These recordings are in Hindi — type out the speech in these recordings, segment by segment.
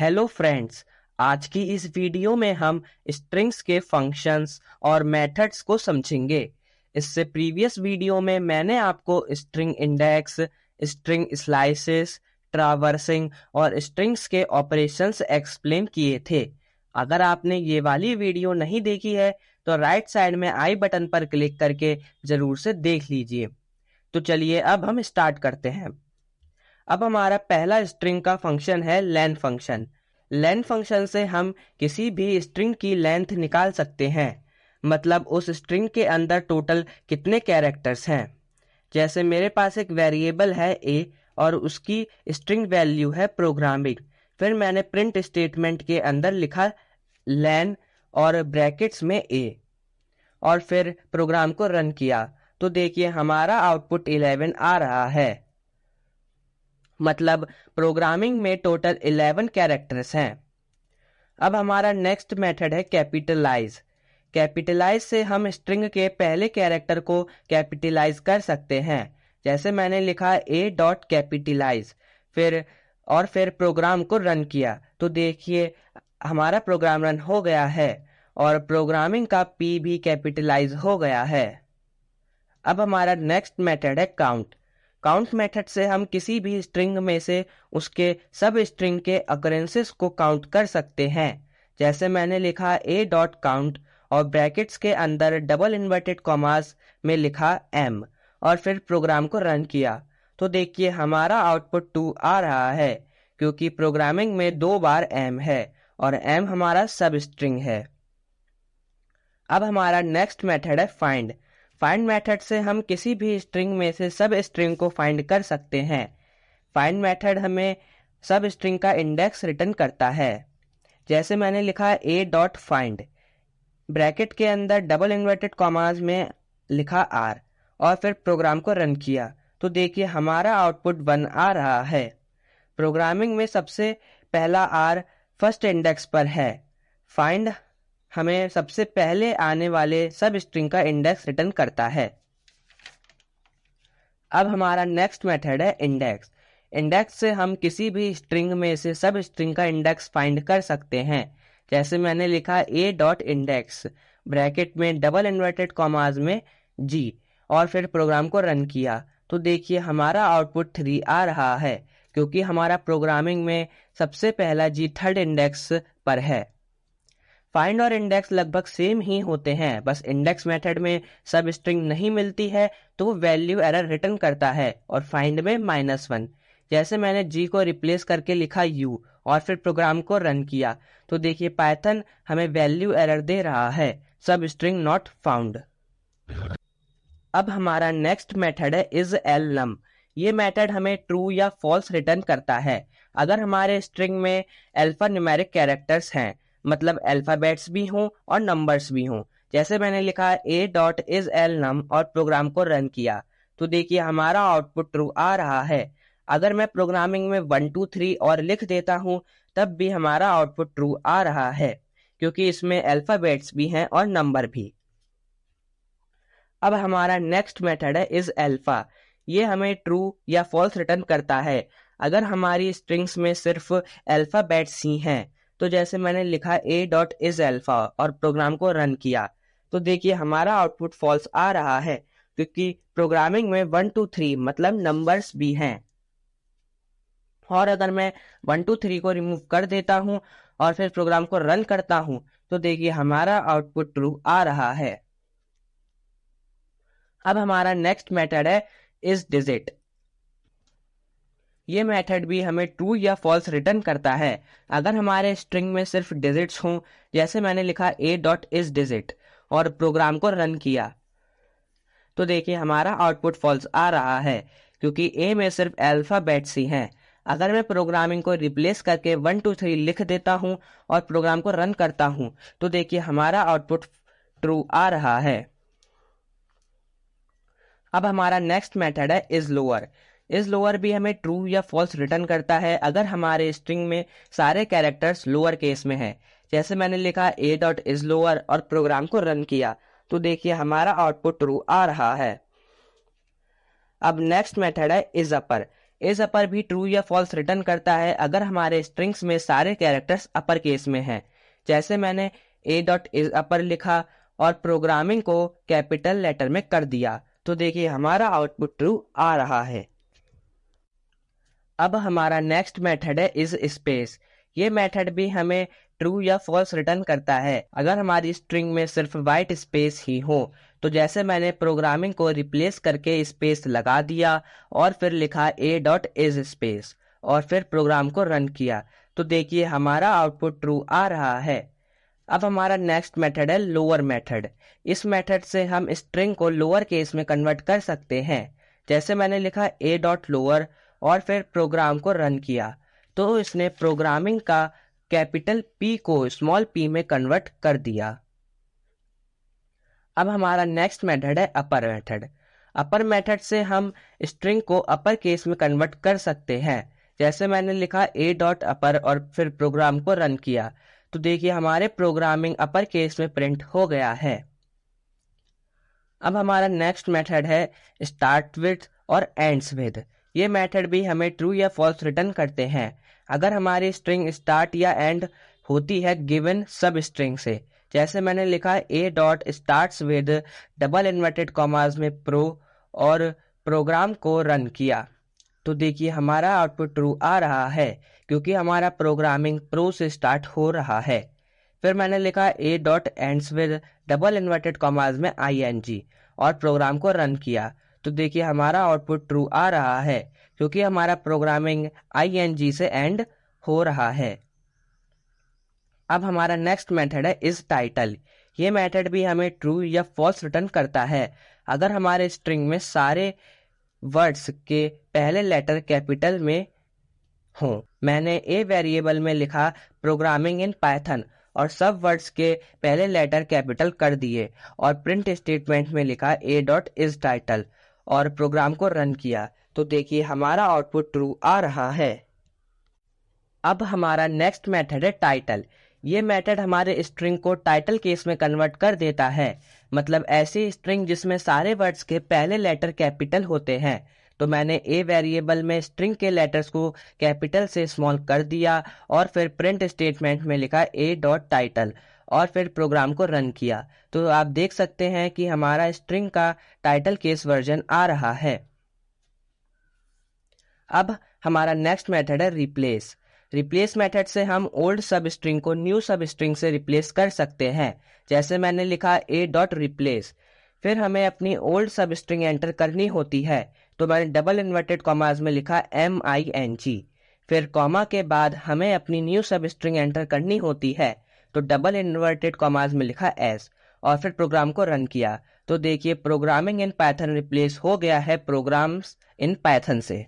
हेलो फ्रेंड्स, आज की इस वीडियो में हम स्ट्रिंग्स के फंक्शंस और मेथड्स को समझेंगे। इससे प्रीवियस वीडियो में मैंने आपको string index, string slices, traversing और स्ट्रिंग्स के ऑपरेशंस एक्सप्लेन किए थे। अगर आपने ये वाली वीडियो नहीं देखी है तो राइट साइड में आई बटन पर क्लिक करके ज़रूर से देख लीजिए। तो चलिए अब हम स्टार्ट करते हैं। अब हमारा पहला स्ट्रिंग का फंक्शन है लेन फंक्शन। लेन फंक्शन से हम किसी भी स्ट्रिंग की लेंथ निकाल सकते हैं, मतलब उस स्ट्रिंग के अंदर टोटल कितने कैरेक्टर्स हैं। जैसे मेरे पास एक वेरिएबल है a और उसकी स्ट्रिंग वैल्यू है प्रोग्रामिंग। फिर मैंने प्रिंट स्टेटमेंट के अंदर लिखा लेन और ब्रैकेट्स में a और फिर प्रोग्राम को रन किया तो देखिए हमारा आउटपुट 11 आ रहा है। मतलब प्रोग्रामिंग में टोटल 11 कैरेक्टर्स हैं। अब हमारा नेक्स्ट मेथड है कैपिटलाइज। कैपिटलाइज से हम स्ट्रिंग के पहले कैरेक्टर को कैपिटलाइज कर सकते हैं। जैसे मैंने लिखा a डॉट कैपिटलाइज फिर प्रोग्राम को रन किया तो देखिए हमारा प्रोग्राम रन हो गया है और प्रोग्रामिंग का p भी कैपिटलाइज हो गया है। अब हमारा नेक्स्ट मेथड है काउंट। काउंट मेथड से हम किसी भी स्ट्रिंग में से उसके सब स्ट्रिंग के अकरेंसेस को काउंट कर सकते हैं। जैसे मैंने लिखा a डॉट काउंट और ब्रैकेट्स के अंदर डबल इन्वर्टेड कॉमास में लिखा m और फिर प्रोग्राम को रन किया तो देखिए हमारा आउटपुट 2 आ रहा है, क्योंकि प्रोग्रामिंग में 2 बार m है और m हमारा सब स्ट्रिंग है। अब हमारा नेक्स्ट मेथड है फाइंड। फाइंड मेथड से हम किसी भी स्ट्रिंग में से सब स्ट्रिंग को फाइंड कर सकते हैं। फाइंड मेथड हमें सब स्ट्रिंग का इंडेक्स रिटर्न करता है। जैसे मैंने लिखा a डॉट फाइंड, ब्रैकेट के अंदर डबल इन्वर्टेड कॉमास में लिखा r और फिर प्रोग्राम को रन किया तो देखिए हमारा आउटपुट 1 आ रहा है। प्रोग्रामिंग में सबसे पहला r फर्स्ट इंडेक्स पर है। फाइंड हमें सबसे पहले आने वाले सब स्ट्रिंग का इंडेक्स रिटर्न करता है। अब हमारा नेक्स्ट मेथड है इंडेक्स। इंडेक्स से हम किसी भी स्ट्रिंग में से सब स्ट्रिंग का इंडेक्स फाइंड कर सकते हैं। जैसे मैंने लिखा a डॉट इंडेक्स, ब्रैकेट में डबल इन्वर्टेड कॉमास में g और फिर प्रोग्राम को रन किया तो देखिए हमारा आउटपुट 3 आ रहा है, क्योंकि हमारा प्रोग्रामिंग में सबसे पहला g थर्ड इंडेक्स पर है। फाइंड और इंडेक्स लगभग सेम ही होते हैं, बस इंडेक्स मेथड में सब स्ट्रिंग नहीं मिलती है तो वो वैल्यू एरर रिटर्न करता है और फाइंड में -1। जैसे मैंने g को रिप्लेस करके लिखा u और फिर प्रोग्राम को रन किया तो देखिए पाइथन हमें वैल्यू एरर दे रहा है, सब स्ट्रिंग नॉट फाउंड। अब हमारा नेक्स्ट मेथड है isElnum। ये मेथड हमें ट्रू या फॉल्स रिटर्न करता है अगर हमारे स्ट्रिंग में अल्फा न्यूमेरिक कैरेक्टर्स हैं, मतलब अल्फाबेट्स भी हों और नंबर्स भी हों। जैसे मैंने लिखा a डॉट isElnum और प्रोग्राम को रन किया तो देखिए हमारा आउटपुट ट्रू आ रहा है। अगर मैं प्रोग्रामिंग में 1 2 3 और लिख देता हूं तब भी हमारा आउटपुट ट्रू आ रहा है, क्योंकि इसमें अल्फाबेट्स भी हैं और नंबर भी। अब हमारा नेक्स्ट मेथड है isAlpha। ये हमें ट्रू या फॉल्स रिटर्न करता है अगर हमारी स्ट्रिंग्स में सिर्फ अल्फाबेट्स ही हैं। तो जैसे मैंने लिखा a डॉट isAlpha और प्रोग्राम को रन किया तो देखिए हमारा आउटपुट फॉल्स आ रहा है, क्योंकि प्रोग्रामिंग में 1 2 3 मतलब नंबर्स भी हैं। और अगर मैं 1 2 3 को रिमूव कर देता हूं और फिर प्रोग्राम को रन करता हूं तो देखिए हमारा आउटपुट ट्रू आ रहा है। अब हमारा नेक्स्ट मेथड है isDigit। ये मेथड भी हमें ट्रू या फॉल्स रिटर्न करता है अगर हमारे स्ट्रिंग में सिर्फ डिजिट्स हों। जैसे मैंने लिखा a डॉट isDigit और प्रोग्राम को रन किया तो देखिए हमारा आउटपुट फॉल्स आ रहा है, क्योंकि a में सिर्फ अल्फाबेट्स ही हैं। अगर मैं प्रोग्रामिंग को रिप्लेस करके 1 2 3 लिख देता हूं और प्रोग्राम को रन करता हूं तो देखिए हमारा आउटपुट ट्रू आ रहा है। अब हमारा नेक्स्ट मेथड है isLower। isLower भी हमें ट्रू या फॉल्स रिटर्न करता है अगर हमारे स्ट्रिंग में सारे कैरेक्टर्स लोअर केस में हैं। जैसे मैंने लिखा a डॉट isLower और प्रोग्राम को रन किया तो देखिए हमारा आउटपुट ट्रू आ रहा है। अब नेक्स्ट मेथड है isUpper। इज अपर भी ट्रू या फॉल्स रिटर्न करता है अगर हमारे स्ट्रिंग्स में सारे कैरेक्टर्स अपर केस में हैं। जैसे मैंने ए डॉट इज अपर लिखा और प्रोग्रामिंग को कैपिटल लेटर में कर दिया, तो देखिए हमारा आउटपुट ट्रू आ रहा है। अब हमारा नेक्स्ट मेथड है इज स्पेस। ये मेथड भी हमें ट्रू या फॉल्स रिटर्न करता है अगर हमारी स्ट्रिंग में सिर्फ वाइट स्पेस ही हो। तो जैसे मैंने प्रोग्रामिंग को रिप्लेस करके स्पेस लगा दिया और फिर लिखा ए डॉट इज स्पेस और फिर प्रोग्राम को रन किया, तो देखिए हमारा आउटपुट ट्रू आ रहा है। अब हमारा नेक्स्ट मेथड है लोअर मेथड। इस मेथड से हम स्ट्रिंग को लोअर केस में कन्वर्ट कर सकते हैं। जैसे मैंने लिखा ए डॉट लोअर और फिर प्रोग्राम को रन किया, तो इसने प्रोग्रामिंग का कैपिटल पी को स्मॉल पी में कन्वर्ट कर दिया। अब हमारा नेक्स्ट मेथड है अपर मेथड। अपर मेथड से हम स्ट्रिंग को अपर केस में कन्वर्ट कर सकते हैं। जैसे मैंने लिखा ए डॉट अपर और फिर प्रोग्राम को रन किया, तो देखिए हमारे प्रोग्रामिंग अपर केस में प्रिंट हो गया है। अब हमारा नेक्स्ट मेथड है स्टार्ट विद और एंड्स विद। ये मेथड भी हमें ट्रू या फॉल्स रिटर्न करते हैं अगर हमारी स्ट्रिंग स्टार्ट या एंड होती है गिवन सब स्ट्रिंग से। जैसे मैंने लिखा ए dot starts with double inverted commas में प्रो और प्रोग्राम को रन किया, तो देखिए हमारा आउटपुट ट्रू आ रहा है क्योंकि हमारा प्रोग्रामिंग प्रो से स्टार्ट हो रहा है। फिर मैंने लिखा ए dot ends with double inverted commas में ING और प्रोग्राम को रन किया, तो देखिए हमारा आउटपुट ट्रू आ रहा है क्योंकि हमारा प्रोग्रामिंग ING से एंड हो रहा है। अब हमारा नेक्स्ट मेथड है इज टाइटल। ये मेथड भी हमें ट्रू या फॉल्स रिटर्न करता है अगर हमारे स्ट्रिंग में सारे वर्ड्स के पहले लेटर कैपिटल में हों। मैंने ए वेरिएबल में लिखा प्रोग्रामिंग इन पाइथन और सब वर्ड्स के पहले लेटर कैपिटल कर दिए और प्रिंट स्टेटमेंट में लिखा ए डॉट इज टाइटल और प्रोग्राम को रन किया, तो देखिए हमारा आउटपुट ट्रू आ रहा है। अब हमारा नेक्स्ट मेथड है टाइटल। ये मेथड हमारे स्ट्रिंग को टाइटल केस में कन्वर्ट कर देता है, मतलब ऐसी स्ट्रिंग जिसमें सारे वर्ड्स के पहले लेटर कैपिटल होते हैं। तो मैंने ए वेरिएबल में स्ट्रिंग के लेटर्स को कैपिटल से स्मॉल कर दिया और फिर प्रिंट स्टेटमेंट में लिखा ए डॉट टाइटल और फिर प्रोग्राम को रन किया, तो आप देख सकते हैं कि हमारा स्ट्रिंग का टाइटल केस वर्जन आ रहा है। अब हमारा नेक्स्ट मेथड है रिप्लेस। रिप्लेस मेथड से हम ओल्ड सब स्ट्रिंग को न्यू सब स्ट्रिंग से रिप्लेस कर सकते हैं। जैसे मैंने लिखा ए डॉट रिप्लेस, फिर हमें अपनी ओल्ड सब स्ट्रिंग एंटर करनी होती है, तो मैंने डबल इन्वर्टेड कॉमास में लिखा MING। फिर कॉमा के बाद हमें अपनी न्यू सब स्ट्रिंग एंटर करनी होती है, तो डबल इन्वर्टेड कॉमास में लिखा S और फिर प्रोग्राम को रन किया, तो देखिए प्रोग्रामिंग इन पाइथन रिप्लेस हो गया है प्रोग्राम्स इन पाइथन से।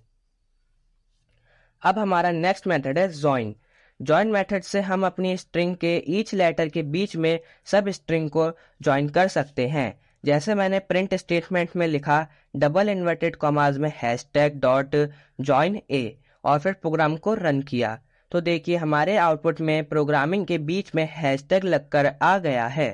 अब हमारा नेक्स्ट मेथड है जॉइन। जॉइन मेथड से हम अपनी स्ट्रिंग के ईच लेटर के बीच में सब स्ट्रिंग को जॉइन कर सकते हैं। जैसे मैंने प्रिंट स्टेटमेंट में लिखा डबल इन्वर्टेड कॉमास में हैशटैग डॉट जॉइन ए और फिर प्रोग्राम को रन किया, तो देखिए हमारे आउटपुट में प्रोग्रामिंग के बीच में हैशटैग लगकर आ गया है।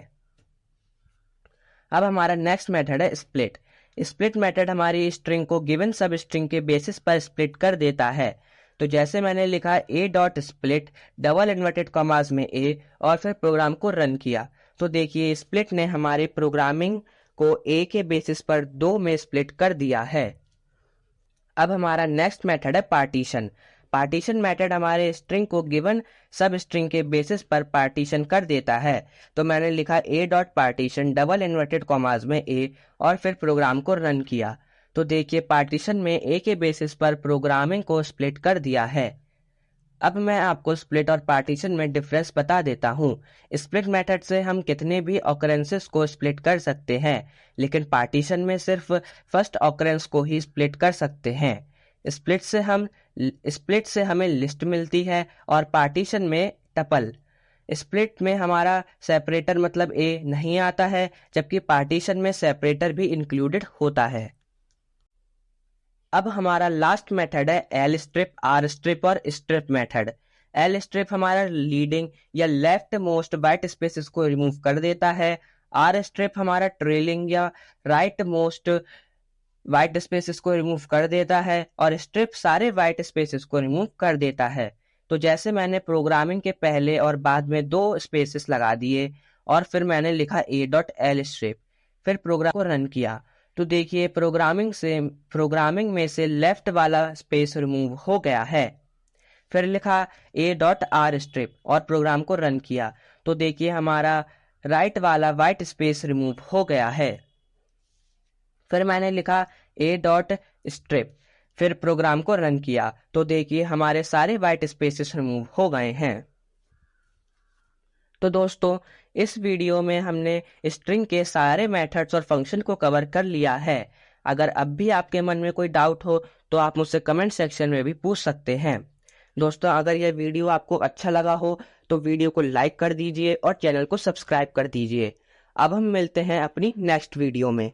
अब हमारा नेक्स्ट मेथड है स्प्लिट। स्प्लिट मेथड हमारी स्ट्रिंग को गिवन सब स्ट्रिंग के बेसिस पर स्प्लिट कर देता है। तो जैसे मैंने लिखा ए dot split double inverted commas में ए और फिर प्रोग्राम को रन किया, तो देखिए स्प्लिट ने हमारे प्रोग्रामिंग को ए के बेसिस पर 2 में स्प्लिट कर दिया है। अब हमारा नेक्स्ट मेथड है पार्टीशन। पार्टीशन मेथड हमारे स्ट्रिंग को गिवन सब स्ट्रिंग के बेसिस पर पार्टीशन कर देता है। तो मैंने लिखा ए dot partition double inverted commas में ए और फिर प्रोग्राम को रन किया, तो देखिए पार्टीशन में ए के बेसिस पर प्रोग्रामिंग को स्प्लिट कर दिया है। अब मैं आपको स्प्लिट और पार्टीशन में डिफरेंस बता देता हूँ। स्प्लिट मेथड से हम कितने भी ऑकरेंसेस को स्प्लिट कर सकते हैं, लेकिन पार्टीशन में सिर्फ फर्स्ट ऑकरेंस को ही स्प्लिट कर सकते हैं। स्प्लिट से हमें लिस्ट मिलती है और पार्टीशन में टपल। स्प्लिट में हमारा सेपरेटर मतलब ए नहीं आता है, जबकि पार्टीशन में सेपरेटर भी इंक्लूडेड होता है। अब हमारा लास्ट मेथड है एल स्ट्रिप, आर स्ट्रिप और स्ट्रिप मेथड। एल स्ट्रिप हमारा लीडिंग या लेफ्ट मोस्ट वाइट स्पेसेस को रिमूव कर देता है। आर स्ट्रिप हमारा ट्रेलिंग या राइट मोस्ट वाइट स्पेसेस को रिमूव कर देता है और स्ट्रिप सारे वाइट स्पेसेस को रिमूव कर देता है। तो जैसे मैंने प्रोग्रामिंग के पहले और बाद में 2 स्पेसेस लगा दिए और फिर मैंने लिखा a.l स्ट्रिप, फिर प्रोग्राम को रन किया तो देखिए प्रोग्रामिंग में से लेफ्ट वाला स्पेस रिमूव हो गया है। फिर लिखा a.r स्ट्रिप और प्रोग्राम को रन किया तो देखिए हमारा राइट वाला वाइट स्पेस रिमूव हो गया है। फिर मैंने लिखा a.strip, फिर प्रोग्राम को रन किया तो देखिए हमारे सारे वाइट स्पेसेस रिमूव हो गए हैं। तो दोस्तों इस वीडियो में हमने स्ट्रिंग के सारे मेथड्स और फंक्शन को कवर कर लिया है। अगर अब भी आपके मन में कोई डाउट हो तो आप मुझसे कमेंट सेक्शन में भी पूछ सकते हैं। दोस्तों अगर यह वीडियो आपको अच्छा लगा हो तो वीडियो को लाइक कर दीजिए और चैनल को सब्सक्राइब कर दीजिए। अब हम मिलते हैं अपनी नेक्स्ट वीडियो में।